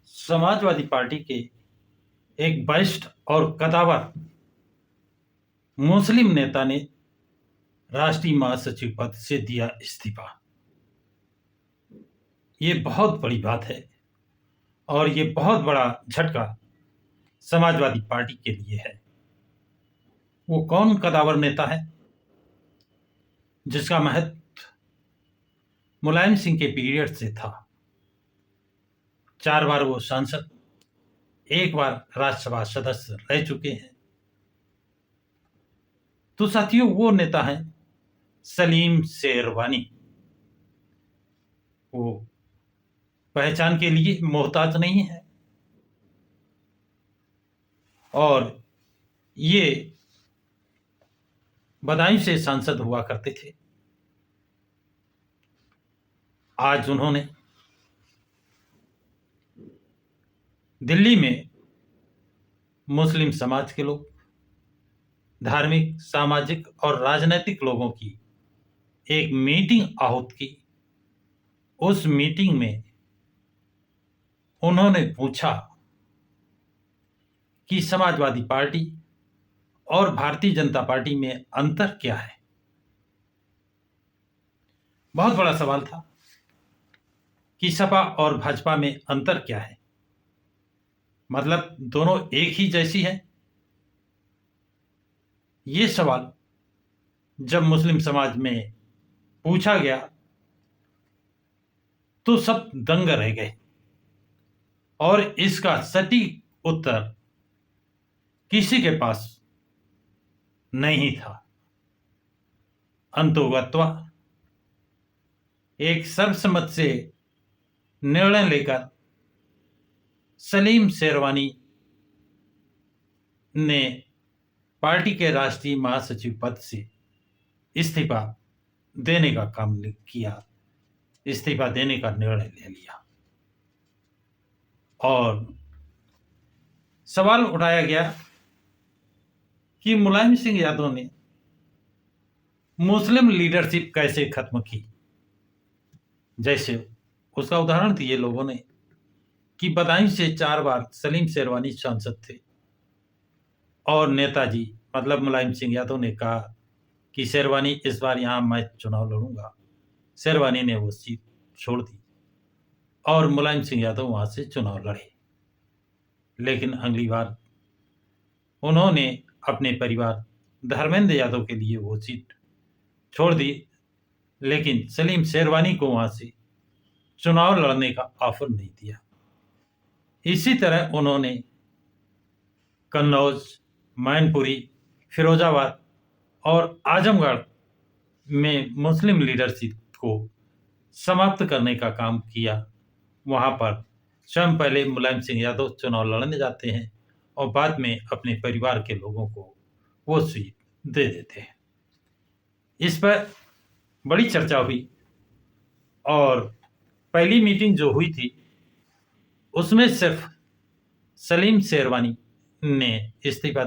Samajwadi party के एक वरिष्ठ और कदावर मुस्लिम नेता ने राष्ट्रीय महासचिव पद से दिया इस्तीफा। ये बहुत बड़ी बात है और ये बहुत बड़ा झटका समाजवादी पार्टी के लिए है। वो कौन कदावर नेता है जिसका महत्व मुलायम सिंह के पीरियड से था। 4 बार वो सांसद, 1 बार राज्यसभा सदस्य रह चुके हैं। तो साथियों, वो नेता है सलीम शेरवानी। वो पहचान के लिए मोहताज नहीं है और ये बदायूं से सांसद हुआ करते थे। आज उन्होंने दिल्ली में मुस्लिम समाज के लोग, धार्मिक, सामाजिक और राजनीतिक लोगों की एक मीटिंग आहूत की। उस मीटिंग में उन्होंने पूछा कि समाजवादी पार्टी और भारतीय जनता पार्टी में अंतर क्या है। बहुत बड़ा सवाल था कि सपा और भाजपा में अंतर क्या है, मतलब दोनों एक ही जैसी है। ये सवाल जब मुस्लिम समाज में पूछा गया तो सब दंग रह गए और इसका सटीक उत्तर किसी के पास नहीं था। अंतोगत्वा एक सर्वसम्मत से निर्णय लेकर सलीम शेरवानी ने पार्टी के राष्ट्रीय महासचिव पद से इस्तीफा देने का काम किया, इस्तीफा देने का निर्णय ले लिया। और सवाल उठाया गया कि मुलायम सिंह यादव ने मुस्लिम लीडरशिप कैसे खत्म की। जैसे उसका उदाहरण दिए लोगों ने कि बदायूं से 4 बार सलीम शेरवानी सांसद थे और नेताजी मतलब मुलायम सिंह यादव ने कहा कि शेरवानी इस बार यहां मैं चुनाव लड़ूंगा। शेरवानी ने वो सीट छोड़ दी और मुलायम सिंह यादव वहां से चुनाव लड़े। लेकिन अगली बार उन्होंने अपने परिवार धर्मेंद्र यादव के लिए वो सीट छोड़ दी, लेकिन सलीम शेरवानी को वहां से चुनाव लड़ने का ऑफर नहीं दिया। इसी तरह उन्होंने कन्नौज, मैनपुरी, फिरोजाबाद और आजमगढ़ में मुस्लिम लीडरशिप को समाप्त करने का काम किया। वहां पर स्वयं पहले मुलायम सिंह यादव चुनाव लड़ने जाते हैं और बाद में अपने परिवार के लोगों को वो सीट दे देते हैं। इस पर बड़ी चर्चा हुई और पहली मीटिंग जो हुई थी उसमें सिर्फ सलीम शेरवानी ने इस्तीफा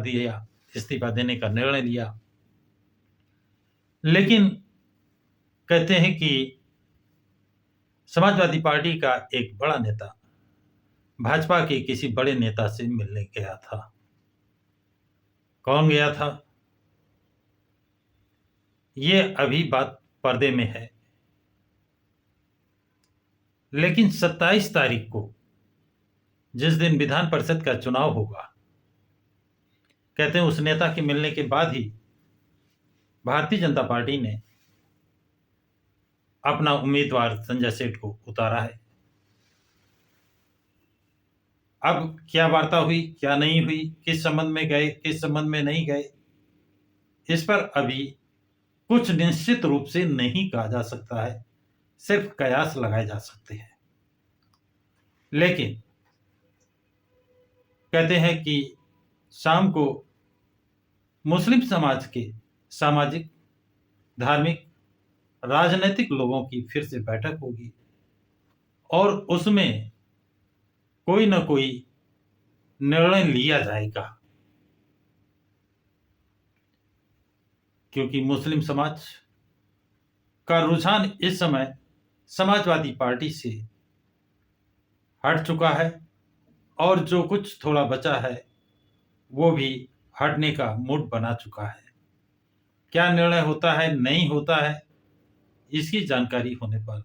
देने का निर्णय लिया। लेकिन कहते हैं कि समाजवादी पार्टी का एक बड़ा नेता भाजपा के किसी बड़े नेता से मिलने गया था। कौन गया था, ये अभी बात पर्दे में है। लेकिन 27 तारीख को जिस दिन विधान परिषद का चुनाव होगा, कहते हैं उस नेता के मिलने के बाद ही भारतीय जनता पार्टी ने अपना उम्मीदवार संजय सेठ को उतारा है। अब क्या वार्ता हुई, क्या नहीं हुई, किस संबंध में गए, किस संबंध में नहीं गए, इस पर अभी कुछ निश्चित रूप से नहीं कहा जा सकता है, सिर्फ कयास लगाए जा सकते हैं। लेकिन कहते हैं कि शाम को मुस्लिम समाज के सामाजिक, धार्मिक, राजनीतिक लोगों की फिर से बैठक होगी और उसमें कोई ना कोई निर्णय लिया जाएगा, क्योंकि मुस्लिम समाज का रुझान इस समय समाजवादी पार्टी से हट चुका है और जो कुछ थोड़ा बचा है वो भी हटने का मूड बना चुका है। क्या निर्णय होता है, नहीं होता है, इसकी जानकारी होने पर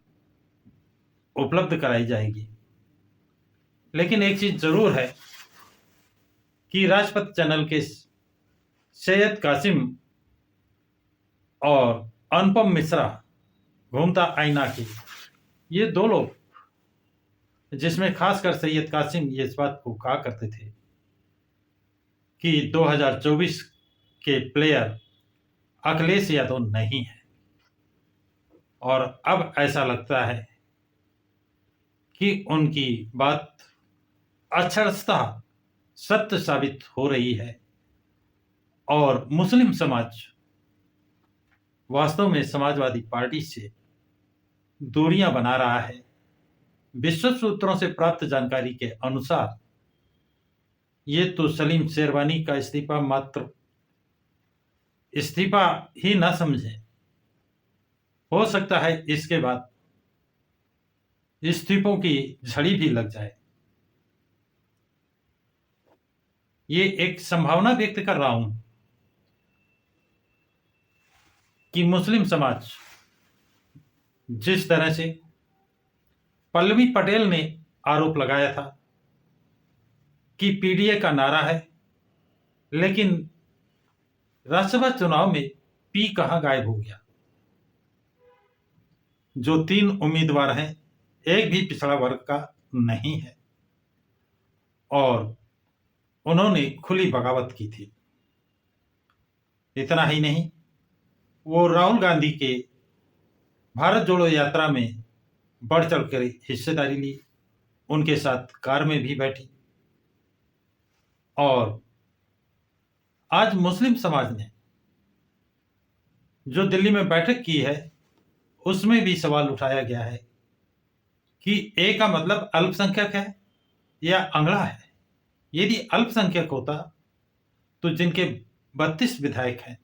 उपलब्ध कराई जाएगी। लेकिन एक चीज जरूर है कि राजपथ चैनल के सैयद कासिम और अनुपम मिश्रा, घूमता आईना के, ये दो लोग, जिसमें खासकर सैयद कासिम ये इस बात को कहा करते थे कि 2024 के प्लेयर अखिलेश यादव नहीं है, और अब ऐसा लगता है कि उनकी बात अक्षरशः सत्य साबित हो रही है और मुस्लिम समाज वास्तव में समाजवादी पार्टी से दूरियां बना रहा है। विश्वस्त सूत्रों से प्राप्त जानकारी के अनुसार ये तो सलीम शेरवानी का इस्तीफा मात्र इस्तीफा ही ना समझे, हो सकता है इसके बाद इस्तीफों की झड़ी भी लग जाए। ये एक संभावना व्यक्त कर रहा हूं कि मुस्लिम समाज जिस तरह से पल्लवी पटेल ने आरोप लगाया था कि पीडीए का नारा है, लेकिन राज्यसभा चुनाव में पी कहां गायब हो गया। जो 3 उम्मीदवार हैं, एक भी पिछड़ा वर्ग का नहीं है और उन्होंने खुली बगावत की थी। इतना ही नहीं, वो राहुल गांधी के भारत जोड़ो यात्रा में बढ़ चढ़ कर हिस्सेदारी ली, उनके साथ कार में भी बैठी। और आज मुस्लिम समाज ने जो दिल्ली में बैठक की है उसमें भी सवाल उठाया गया है कि ए का मतलब अल्पसंख्यक है या अंगड़ा है। यदि अल्पसंख्यक होता तो जिनके 32 विधायक हैं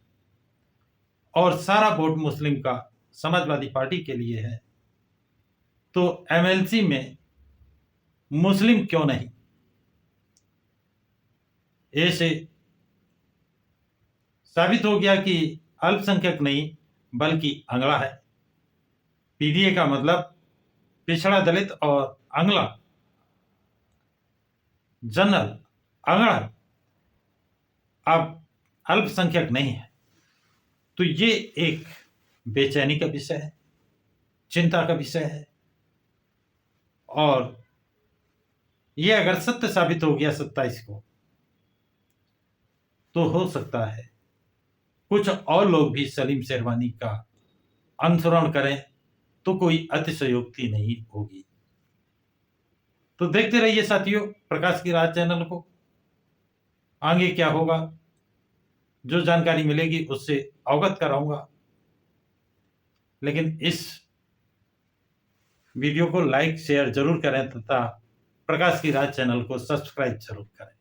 और सारा वोट मुस्लिम का समाजवादी पार्टी के लिए है, तो एमएलसी में मुस्लिम क्यों नहीं। ऐसे साबित हो गया कि अल्पसंख्यक नहीं बल्कि अंगड़ा है। पीडीए का मतलब पिछड़ा, दलित और अंगड़ा, जनरल, अंगड़ा, अब अल्पसंख्यक नहीं है। तो ये एक बेचैनी का विषय है, चिंता का विषय है। और ये अगर सत्य साबित हो गया 27 को, तो हो सकता है कुछ और लोग भी सलीम शेरवानी का अनुसरण करें, तो कोई अतिशयोक्ति नहीं होगी। तो देखते रहिए साथियों प्रकाश की राज चैनल को। आगे क्या होगा, जो जानकारी मिलेगी उससे अवगत कराऊंगा। लेकिन इस वीडियो को लाइक शेयर जरूर करें तथा प्रकाश की राज चैनल को सब्सक्राइब जरूर करें।